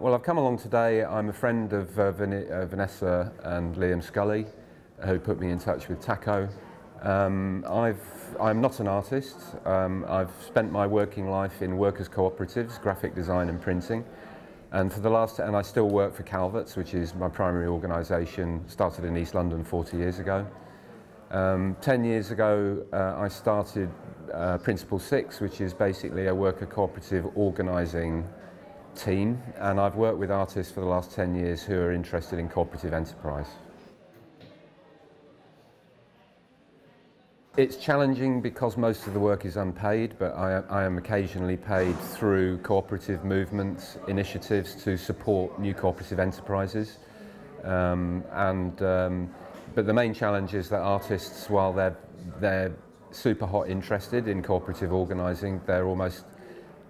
Well, I've come along today. I'm a friend of Vanessa and Liam Scully, who put me in touch with Taco. I'm not an artist. I've spent my working life in workers' cooperatives, graphic design and printing. And I still work for Calvert's, which is my primary organisation, started in East London 40 years ago. 10 years ago, I started Principle 6, which is basically a worker cooperative organising team, and I've worked with artists for the last 10 years who are interested in cooperative enterprise. It's challenging because most of the work is unpaid, but I am occasionally paid through cooperative movements, initiatives to support new cooperative enterprises. But the main challenge is that artists, while they're super hot interested in cooperative organising, they're almost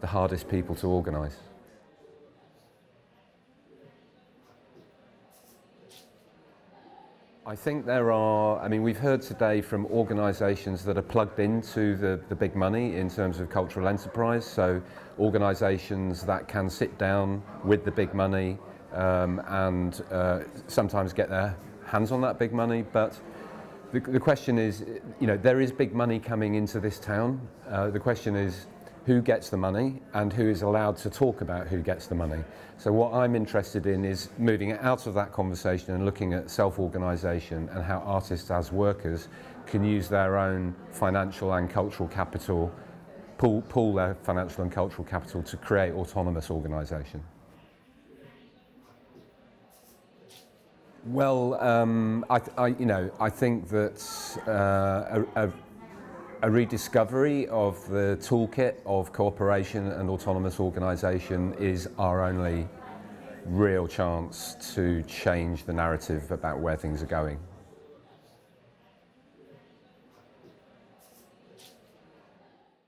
the hardest people to organise. I think we've heard today from organisations that are plugged into the big money in terms of cultural enterprise, so organisations that can sit down with the big money and sometimes get their hands on that big money. But the question is, there is big money coming into this town. The question is, who gets the money and who is allowed to talk about who gets the money. So what I'm interested in is moving out of that conversation and looking at self-organisation and how artists as workers can use their own financial and cultural capital, pool their financial and cultural capital to create autonomous organisation. Well, I think that a rediscovery of the toolkit of cooperation and autonomous organisation is our only real chance to change the narrative about where things are going.